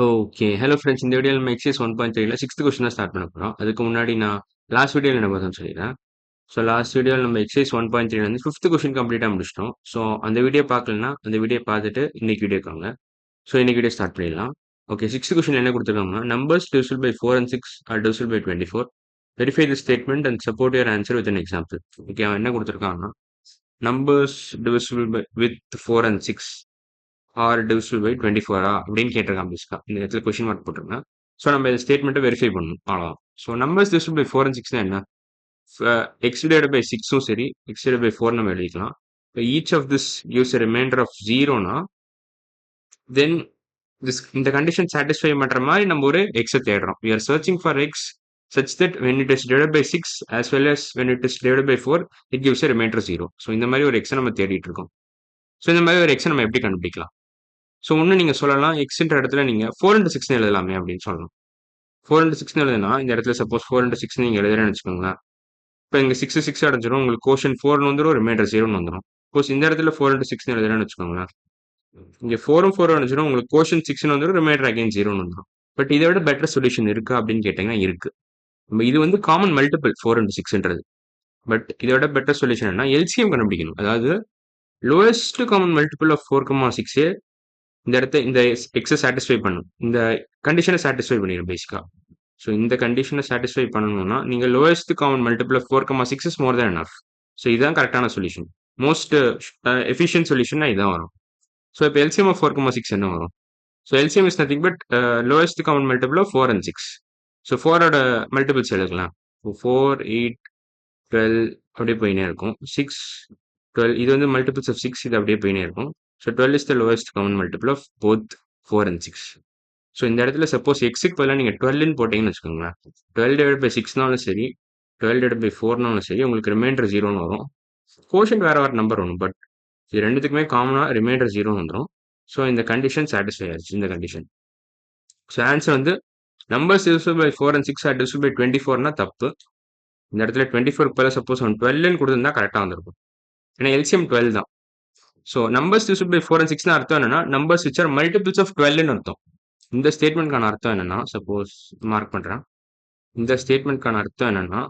Okay. Hello friends. இந்த வீடியோல நம்ம எக்சர்சைஸ் 1.3ல 6த் கொஸ்டின் தான் ஸ்டார்ட் பண்ண போறோம். அதுக்கு முன்னாடி நான் லாஸ்ட் வீடியோல என்ன பார்த்தோம்னு சொல்லிடுறேன். ஸோ லாஸ்ட் வீடியோல நம்ம எக்சர்சைஸ் 1.3ல வந்து 5த் கொஸ்டின் கம்ப்ளீட்டா முடிச்சிட்டோம். ஸோ அந்த வீடியோ பார்க்கலன்னா, அந்த வீடியோ பார்த்துட்டு இன்னைக்கு வீடியோக்கு வாங்க. ஸோ இன்னைக்கு வீடியோ ஸ்டார்ட் பண்ணிடலாம். ஓகே. 6த் கொஸ்டின் என்ன கொடுத்துருக்காங்கன்னா, numbers divisible by 4 and 6 are divisible by 24. Verify the statement and support your answer with an example. Okay. அவன் என்ன கொடுத்துருக்காங்கன்னா, numbers divisible by with 4 and 6 are divisible by 24 அப்படின்னு கேட்டிருக்கான் பேசிக்கா. இந்த இடத்துல கொஸ்டின் மார்க் போட்டிருக்கேன். ஸோ நம்ம இந்த ஸ்டேட்மெண்ட்டை வெரிஃபை பண்ணணும் அவ்வளோதான். So numbers divisible by 4 and 6 என்ன? எக்ஸ் டிவைட் பை 6ம் சரி, எக்ஸ் டிவைட் பை 4 நம்ம எழுதிக்கலாம். இப்போ each of this gives a remainder of 0னா தென் இந்த கண்டிஷன் சாட்டிஸ்ஃபை பண்ற மாதிரி நம்ம ஒரு எக்ஸை தேடுறோம். we are searching for x such that when it is divided by 6 as well as when it is divided by 4 it gives a remainder 0. So இந்த மாதிரி ஒரு எக்ஸை நம்ம தேடிட்டு இருக்கோம். ஸோ இந்த மாதிரி ஒரு எக்ஸை நம்ம எப்படி கண்டுபிடிக்கலாம்? ஸோ ஒன்று நீங்கள் சொல்லலாம் எக்ஸ்ன்ற இடத்துல நீங்கள் 4x6 எழுதலாமே அப்படின்னு சொல்லலாம். 4x6 எழுதுனா இந்த இடத்துல சப்போஸ் 4x6 நீங்கள் எழுதுறேன்னு வச்சுக்கோங்களேன். இப்போ இங்கே 6 அடைஞ்சிரும், உங்களுக்கு கோஷன் 4 வந்துடும், ரிமைண்டர் 0 வந்துடும். சப்போஸ் இந்த இடத்துல 4x6 எழுதுறேன்னு வச்சுக்கோங்களேன். இங்கே 4 அடைஞ்சிரும், உங்களுக்கு கோஷன் 6 வந்துடும், ரிமைண்டர் அகைன் 0 வந்துடும். பட் இதை விட பெட்டர் சொல்யூஷன் இருக்கா அப்படின்னு கேட்டீங்கன்னா இருக்கு. நம்ம இது வந்து காமன் மல்டிபிள் 4x6ன்றது. பட் இதை விட பெட்டர் சொல்யூஷன் என்ன, எல்சிஎம் கண்டுபிடிக்கணும். அதாவது லோயஸ்ட் காமன் மல்டிபிள் ஆஃப் 4,6 இந்த இடத்த இந்த எக்ஸை சாட்டிஸ்ஃபை பண்ணும், இந்த கண்டிஷனை சாட்டிஸ்ஃபை பண்ணிடும் பேசிக்கா. ஸோ இந்த கண்டிஷனை சாட்டிஸ்ஃபை பண்ணணும்னா நீங்கள் lowest common multiple of 4,6 is more than enough. So இதுதான் கரெக்டான சொல்யூஷன். மோஸ்ட் எஃபிஷியன்ட் சொல்யூஷனா இதான் வரும். ஸோ இப்போ எல்சிஎம் ஆஃப் 4,6 என்ன வரும்? So LCM is nothing but lowest common multiple of 4 and 6. So 4ஓட மல்டிபிள்ஸ் எடுக்கலாம். 4, 8, 12 அப்படியே போயினே இருக்கும். 6, 12 இது வந்து மல்டிபிள்ஸ் ஆஃப் 6, இது அப்படியே போயினே இருக்கும். So 12 is the lowest common multiple of both 4 and 6. So இந்த இடத்துல சப்போஸ் எக்ஸுக்கு பதிலாக நீங்கள் 12ன்னு போட்டிங்கன்னு வச்சுக்கோங்களேன். 12 டிவைட் பை 6னாலும் சரி, 12 டிவைட் பை 4னாலும் சரி, உங்களுக்கு ரிமைண்டர் 0ன்னு வரும். கோஷன் வேற வேறு நம்பர் வரும், பட் இது ரெண்டுத்துக்குமே காமனாக ரிமைண்டர் 0 வந்துடும். ஸோ இந்த கண்டிஷன் சாட்டிஸ்ஃபை ஆயிடுச்சு, இந்த கண்டிஷன். ஸோ ஆன்சர் வந்து numbers divisible by 4 and 6 are divisible by 24னா தப்பு. இந்த இடத்துல 24க்கு பதிலாக சப்போஸ் அவன் 12ன்னு கொடுத்துருந்தா கரெக்டாக வந்திருக்கும். ஏன்னா எல்சிஎம் 12 தான். So numbers divisible by 4 and 6னா அர்த்தம் என்னன்னா numbers which are multiples of 12ன்னு அர்த்தம். இந்த ஸ்டேட்மெண்ட்கான அர்த்தம் என்னன்னா, சப்போஸ் மார்க் பண்றேன். இந்த ஸ்டேட்மெண்ட்கான அர்த்தம் என்னன்னா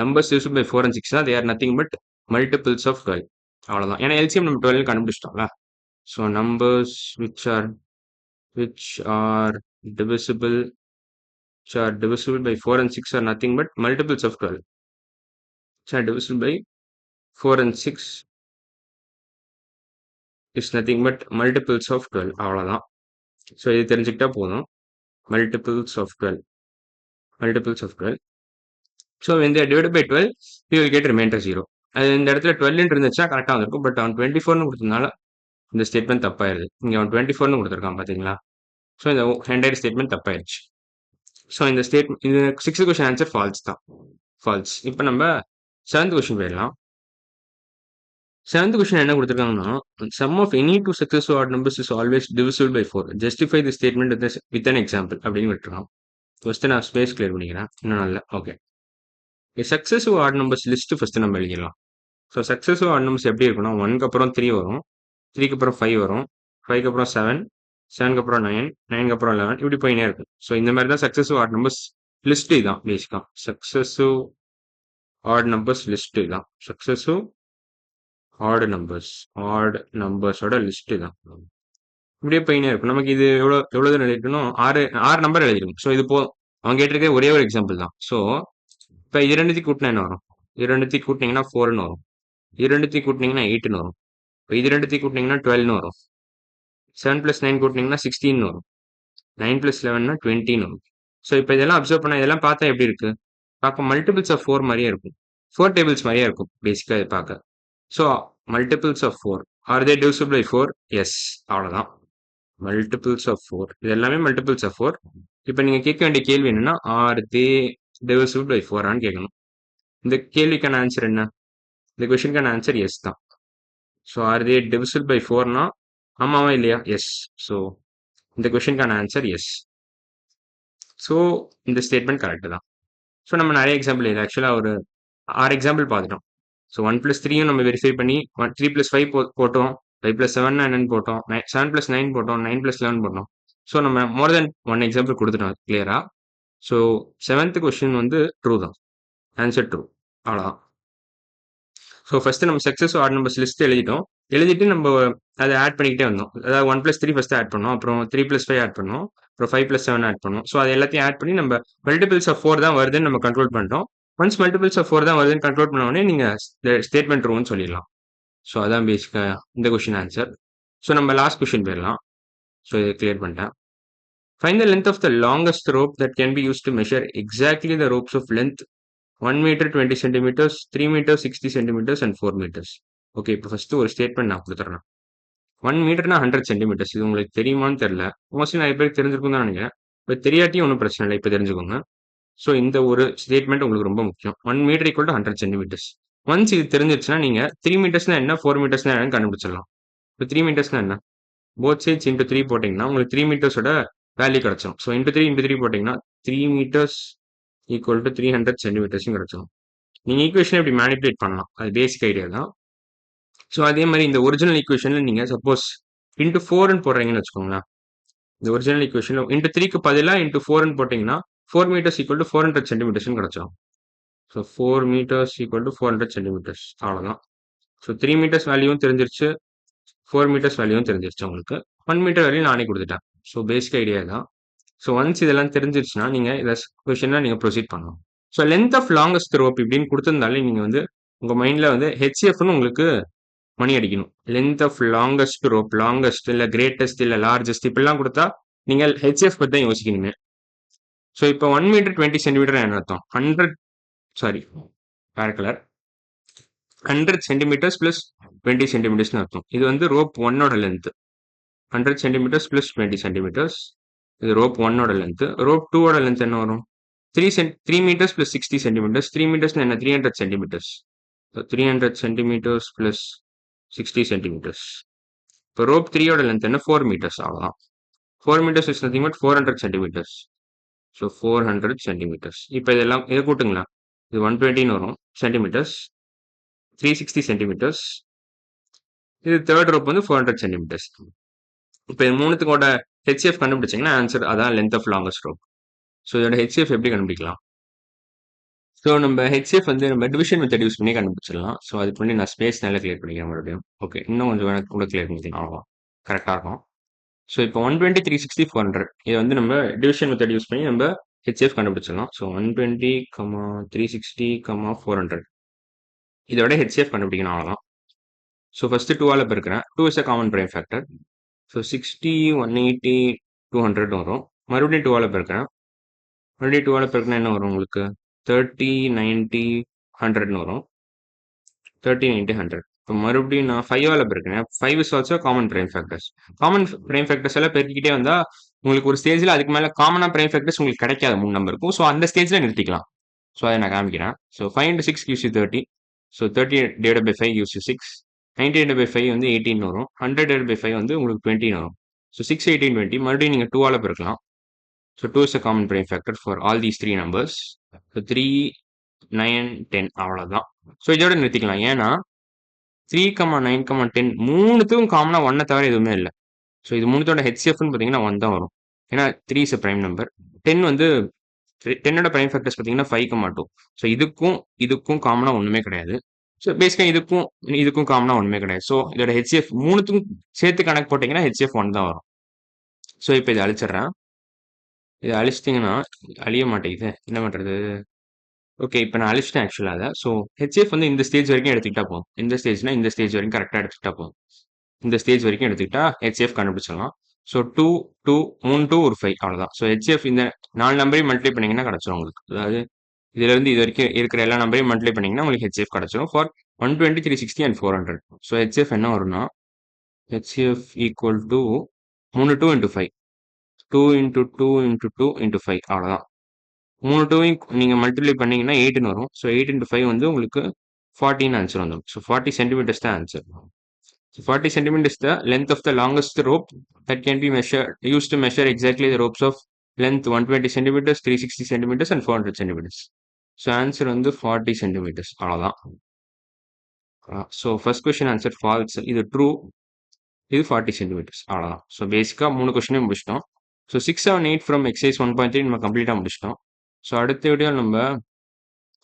numbers divisible by 4 and 6 they are nothing but multiples of 12. அவ்வளவுதான். ஏன்னா எல்சிஎம் நம்ம 12 கண்டுபிடிச்சிட்டோம்ல. So numbers which are divisible by 4 and 6 are nothing but multiples of 12. which are divisible by 4 and 6 is nothing but multiples of 12. அவ்வளவுதான். So இது தெரிஞ்சுக்கிட்டா போதும். multiples of 12. So when they are divided by 12 you will get remainder 0. அது இந்த இடத்துல 12 இருந்துச்சுன்னா கரெக்டாக வந்திருக்கும். பட் அவன் 24ன்னு கொடுத்ததுனால இந்த ஸ்டேட்மெண்ட் தப்பாயிருது. இங்கே அவன் 24ன்னு கொடுத்துருக்கான் பார்த்தீங்களா. ஸோ இந்த என்டையர் ஸ்டேட்மெண்ட் தப்பாயிருச்சு. ஸோ இந்த இந்த 6th கொஸ்டின் ஆன்சர் ஃபால்ஸ் தான். ஃபால்ஸ். இப்போ நம்ம 7th கொஸ்டின் போயிடலாம். 7th கொஸ்டின் என்ன கொடுத்துருக்காங்கன்னா, sum of any two successive odd numbers is always divisible by 4. Justify the statement with an example அப்படின்னு விட்டுருக்கான். ஃபர்ஸ்ட் நான் ஸ்பேஸ் கிளியர் பண்ணிக்கிறேன். இன்னும் நல்ல okay. Successive odd numbers list first நம்ம எழுதிடலாம். ஸோ சக்சஸிவ் ஆட் நம்பர்ஸ் எப்படி இருக்குன்னா, 1க்கு அப்புறம் 3 வரும், 3க்கு அப்புறம் 5 வரும், 5க்கு அப்புறம் 7, 7க்கு அப்புறம் 9, 9க்கு அப்புறம் 11 இப்படி போயினே இருக்கும். ஸோ இந்த மாதிரி தான் சக்சஸிவ் ஆட் நம்பர்ஸ் லிஸ்ட் இதுதான் பேசிக்கா. சக்சஸிவ் ஆட் நம்பர்ஸ் லிஸ்ட் இதுதான். சக்சஸிவ் ஆட் நம்பர்ஸோட லிஸ்ட் தான். இப்படியே போயினே இருக்கும். நமக்கு இது எவ்வளோ தூரம் எழுதிருக்கணும், 6 நம்பர் எழுதிருக்கும். ஸோ இது போதும். அவங்க கேட்டிருக்க ஒரே ஒரு எக்ஸாம்பிள் தான். ஸோ இப்போ இது ரெண்டுத்தையும் கூட்டினா என்ன வரும்? இது ரெண்டுத்தையும் கூட்டினீங்கன்னா 4ன்னு வரும். இது ரெண்டுத்தையும் கூட்டினீங்கன்னா 8ன்னு வரும். இப்போ இது ரெண்டுத்தையும் கூட்டினீங்கன்னா 12ன்னு வரும். 7 + 9 கூட்டினீங்கன்னா 16ன்னு வரும். 9 + 11னா 20ன்னு வரும். ஸோ இப்போ இதெல்லாம் அப்சர்வ் பண்ணால் இதெல்லாம் பார்த்தா எப்படி இருக்கு? பார்க்க மல்டிபிள்ஸ் ஆஃப் 4 மாதிரியே இருக்கும். 4 டேபிள்ஸ் மாதிரியே இருக்கும் பேசிக்காக இது பார்க்க. So multiples of 4 are they divisible by 4? Yes, அவ்வளோதான். மல்டிபிள்ஸ் ஆஃப் 4 இது எல்லாமே மல்டிபிள்ஸ் ஆஃப் 4. இப்போ நீங்கள் கேட்க வேண்டிய கேள்வி என்னன்னா, ஆர் தே divisible by 4 கேட்கணும். இந்த கேள்விக்கான ஆன்சர் என்ன? இந்த கொஸ்டினுக்கான ஆன்சர் எஸ் தான். So are they divisible by 4னா ஆமாவா இல்லையா? எஸ். ஸோ இந்த கொஸ்டினுக்கான ஆன்சர் எஸ். ஸோ இந்த ஸ்டேட்மெண்ட் கரெக்ட் தான். ஸோ நம்ம நிறைய எக்ஸாம்பிள் இது ஆக்சுவலாக ஒரு 6 எக்ஸாம்பிள் பார்த்துட்டோம். ஸோ 1 + 3யும் நம்ம வெரிஃபை பண்ணி 3 + 5 போட்டோம், 5 + 7 என்னன்னு போட்டோம், 7 + 9 போட்டோம், 9 + 11 போட்டோம். ஸோ நம்ம மோர் தென் ஒன் எக்ஸாம்பிள் கொடுத்துட்டோம் கிளியரா. ஸோ 7th கொஸ்டின் வந்து ட்ரூ தான். Answer true. அவ்வளோதான். ஸோ ஃபர்ஸ்ட் நம்ம சக்ஸஸ் ஆட் நம்பர்ஸ் லிஸ்ட் எழுதிட்டோம். எழுதிட்டு நம்ம அதை ஆட் பண்ணிக்கிட்டே வந்தோம். அதாவது 1+3 ஃபர்ஸ்ட் ஆட் பண்ணோம். அப்புறம் 3+5 ஆட் பண்ணோம். அப்புறம் 5+7 ஆட் பண்ணோம். ஸோ அது எல்லாத்தையும் ஆட் பண்ணி நம்ம மல்டிபிள்ஸ் ஆஃப் 4 தான் வருதுன்னு நம்ம கண்ட்ரோல் பண்ணிட்டோம். ஒன்ஸ் மல்டிபிள்ஸ் ஆஃப் 4 தான் வருதுன்னு கண்ட்ரோல் பண்ண உடனே நீங்க ஸ்டேட்மெண்ட் ட்ரூன்னு சொல்லிடலாம். ஸோ அதான் பேசிக்கா இந்த கொஸ்டின் ஆன்சர். ஸோ நம்ம லாஸ்ட் கொஸ்டின் போயிடலாம். ஸோ இதை கிளியர் பண்ணிட்டேன். Find the length of the longest rope that can be used to measure exactly the ropes of length 1 meter 20 centimeters, 3 meters 60 centimeters and 4 meters. Okay, இப்போ first ஒரு statement நான் கொடுத்துட்றேன். 1 மீட்டர்னா 100 centimetres. இது உங்களுக்கு தெரியுமான்னு தெரியல. மோஸ்ட்லி நிறைய பேருக்கு தெரிஞ்சிருக்கும் தான் நினைக்கிறேன். இப்போ தெரியாட்டியும் ஒன்றும் பிரச்சனை இல்லை, இப்போ தெரிஞ்சுக்கோங்க. ஸோ இந்த ஒரு ஸ்டேட்மெண்ட் உங்களுக்கு ரொம்ப முக்கியம். 1 meter equal to 100 centimeters. Once இது தெரிஞ்சிருச்சுன்னா நீங்க 3 மீட்டர்ஸ்னா என்ன, 4 மீட்டர்ஸ்னா என்னன்னு கண்டுபிடிச்சிடலாம். இப்போ 3 மீட்டர்ஸ்னா என்ன, போத் சைட்ஸ் இன்டூ 3 போட்டிங்கன்னா உங்களுக்கு 3 மீட்டர்ஸோட வேல்யூ கிடைச்சிடும். ஸோ இன்டூ 3 போட்டிங்கன்னா 3 மீட்டர்ஸ் ஈக்குவல் டு 300 சென்டிமீட்டர்ஸும் கிடைச்சிடும். நீங்க ஈக்குவேஷன் இப்படி மேனிபுலேட் பண்ணலாம். அது பேசிக் ஐடியா தான். ஸோ அதே மாதிரி இந்த ஒரிஜினல் ஈக்குவேஷன்ல நீங்க சப்போஸ் இன்டூ 4ன்னு போடுறீங்கன்னு வச்சுக்கோங்களேன். இந்த ஒரிஜினல் ஈக்குவேஷன்ல இன்டூ 3க்கு பதிலாக இன்டூ 4ன்னு போட்டிங்கன்னா 4 மீட்டர்ஸ் ஈக்குவல் டு 400 சென்டிமீட்டர்ஸ்னு கிடைச்சிடும். So 4 meters equal to 400 centimeters. அவ்வளோதான். ஸோ 3 மீட்டர்ஸ் வேல்யூவும் தெரிஞ்சிருச்சு, 4 மீட்டர்ஸ் வேல்யூவும் தெரிஞ்சிருச்சு உங்களுக்கு. 1 மீட்டர் வேல்யூ நானே கொடுத்துட்டேன். ஸோ பேசிக் ஐடியா தான். ஸோ ஒன்ஸ் இதெல்லாம் தெரிஞ்சிருச்சுன்னா நீங்க இதை கொஸ்டினா நீங்க ப்ரொசீட் பண்ணலாம். So length of longest rope இப்படின்னு கொடுத்திருந்தாலே நீங்க வந்து உங்க மைண்ட்ல வந்து ஹெச்எஃப்னு உங்களுக்கு மணி அடிக்கணும். Length of longest rope, longest இல்ல கிரேட்டஸ்ட் இல்ல லார்ஜஸ்ட் இப்படிலாம் கொடுத்தா நீங்கள் ஹெச்எஃப் பத்தி தான் யோசிக்கணுமே. ஸோ இப்போ 1 மீட்டர் 20 சென்டிமீட்டர் என்ன அர்த்தம், 100 வேற கலர் 100 சென்டிமீட்டர்ஸ் பிளஸ் 20 சென்டிமீட்டர்ஸ்னு அர்த்தம். இது வந்து ரோப் ஒன்னோட லென்த் 100 சென்டிமீட்டர்ஸ் பிளஸ் 20 சென்டிமீட்டர்ஸ். இது ரோப் ஒன்னோட லென்த். ரோப் டூவோட லென்த் என்ன வரும், 3 மீட்டர்ஸ் பிளஸ் 60 சென்டிமீட்டர்ஸ். 3 மீட்டர்ஸ் என்ன, 300 சென்டிமீட்டர்ஸ். 300 centimetres plus 60 centimetres. இப்போ ரோப் 3யோட லென்த் என்ன, 4 மீட்டர்ஸ். அவ்வளோதான். 4 meters is nothing but 400 centimeters. So 400 centimeters. இப்போ இதெல்லாம் இதை கூட்டுங்களா, இது 120 வரும் சென்டிமீட்டர்ஸ், 360 சென்டிமீட்டர்ஸ். இது தேர்ட் ரோப் வந்து 400 சென்டிமீட்டர்ஸ். இப்போ இது மூணுத்துக்கோட ஹெச்எஃப் கண்டுபிடிச்சிங்கன்னா ஆன்சர் அதான் length of longest rope. So இதோட ஹெச்எஃப் எப்படி கண்டுபிடிக்கலாம், ஸோ நம்ம ஹெச்எஃப் வந்து நம்ம டிவிஷன் மெத்தட் யூஸ் பண்ணி கண்டுபிடிச்சிடலாம். ஸோ அதுக்கு முன்னாடி நான் ஸ்பேஸ் நல்லா கிளியர் பண்ணிக்கிறேன் மறுபடியும். ஓகே, இன்னும் கொஞ்சம் வேணும் கூட கிளியர் பண்ணிக்கலாம், அவ்வளோ கரெக்டாக இருக்கும். ஸோ இப்போ 120 360 400 இதை வந்து நம்ம டிவிஷன் மெத்தட் யூஸ் பண்ணி நம்ம ஹெச்எஃப் கண்டுபிடிச்சிடலாம். ஸோ 120, 360, 400 இதோட ஹெச்எஃப் கண்டுபிடிக்கணும், அவ்வளோதான். ஸோ ஃபர்ஸ்ட் 2ஆல் பெருக்கிறேன். 2 is a common prime factor. So 60, 180, 200 வரும். மறுபடியும் 2ஆல் பெருக்கிறேன். மறுபடியும் 2ஆல் பெருக்கினா என்ன வரும் உங்களுக்கு, 30, 90, 100 வரும். 30, 90, 100. இப்போ மறுபடியும் நான் 5ஆல் பெருக்கிறேன். 5 is also common prime factors. Common prime factors எல்லாம் பெருக்கிக்கிட்டே வந்தா உங்களுக்கு ஒரு ஸ்டேஜில் அதுக்கு மேலே காமனாக பிரைம் ஃபேக்டர்ஸ் உங்களுக்கு கிடைக்காது, 3 நம்பருக்கும். ஸோ அந்த ஸ்டேஜில் நிறுத்திக்கலாம். ஸோ அதை நான் காமிக்கிறேன். So 5 into 6 gives you 30. So 30 divided by 5 gives you 6. 90 divided by 5 வந்து 18 வரும். 100 divided by 5 வந்து உங்களுக்கு 20 வரும். ஸோ 6, 18, 20 மறுபடியும் நீங்கள் 2ஆல் பெருக்கலாம். So 2 is a common prime factor for all these 3 numbers. So 3, 9, 10 அவ்வளோதான். ஸோ இதோட நிறுத்திக்கலாம். ஏன்னா 3, 9, 10 மூணுத்துக்கும் காமனா 1 தவிர எதுவுமே இல்லை. ஸோ இது மூணுத்தோட ஹெச்சிஎஃப்னு பார்த்தீங்கன்னா 1 தான் வரும். ஏன்னா 3 இஸ் அ பிரைம் நம்பர். 10 வந்து 10ஓட பிரைம் ஃபேக்டர்ஸ் பார்த்தீங்கன்னா 5,2. ஸோ இதுக்கும் காமனா ஒன்றுமே கிடையாது. ஸோ பேசிக்காக இதுக்கும் காமனா ஒன்றுமே கிடையாது. ஸோ இதோட ஹெச்சிஎஃப் மூணுத்துக்கும் சேர்த்து கணக்கு போட்டிங்கன்னா ஹெச்சிஎஃப் 1 தான் வரும். ஸோ இப்போ இதை அழிச்சிடுறேன். இதை அழிச்சிட்டிங்கன்னா அழிய மாட்டேங்குது, என்ன பண்ணுறது. ஓகே, இப்போ நான் அழிச்சிட்டேன் ஆக்சுவலாக அதை. ஸோ ஹெச்எஃப் வந்து இந்த ஸ்டேஜ் வரைக்கும் எடுத்துக்கிட்டா போகும். இந்த ஸ்டேஜ்னா இந்த ஸ்டேஜ் வரைக்கும் கரெக்டாக எடுத்துக்கிட்டா போகும். இந்த ஸ்டேஜ் வரைக்கும் எடுத்துக்கிட்டா ஹெச்எஃப் கண்டுபிடிச்சிடலாம். ஸோ 2, 2, 3, 2, ஒரு 5 அவ்வளோதான். ஸோ ஹெச்எஃப் இந்த 4 நம்பரையும் மல்டிப்ளை பண்ணிங்கன்னா கிடச்சிரும் உங்களுக்கு. அதாவது இதுலேருந்து இது வரைக்கும் இருக்கிற எல்லா நம்பரையும் மல்டிப்ளை பண்ணிங்கன்னா உங்களுக்கு ஹெச்எஃப் கிடச்சிரும் ஃபார் 120, 360 and 400. ஸோ ஹெச்எஃப் என்ன வரும்னா, HF equal to 3 2 into 5, 2 into 2 into 2 into 5 அவ்வளோதான். 3 2வையும் நீங்கள் மல்டிப்ளை பண்ணீங்கன்னா 8ன்னு வரும். ஸோ 8 into 5 வந்து உங்களுக்கு 40 ஆன்சர் வந்துடும். ஸோ 40 சென்டிமீட்டர்ஸ் தான் answer. So 40 centimeters is the length of the longest rope that can be used to measure exactly the ropes of length 120 centimeters, 360 centimeters and 400 centimeters. So answer வந்து 40 centimeters. அவ்வளோதான். So first question answer falls, இது true, இது 40 centimeters. அவ்வளோதான். So பேசிக்காக 3 கொஸ்டினே முடிச்சிட்டோம். So 6, 7, 8 from exercise 1.3 நம்ம கம்ப்ளீட்டாக முடிச்சிட்டோம். ஸோ அடுத்த வீடியோவில் நம்ம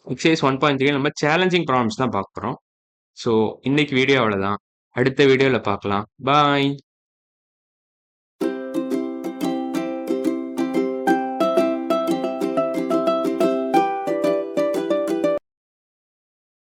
எக்ஸசைஸ் 1.3 நம்ம சேலஞ்சிங் ப்ராப்ளம்ஸ் தான் பார்க்க போகிறோம். ஸோ இன்னைக்கு வீடியோ அவ்வளோதான். அடுத்த வீடியோவில் பார்க்கலாம். பாய்.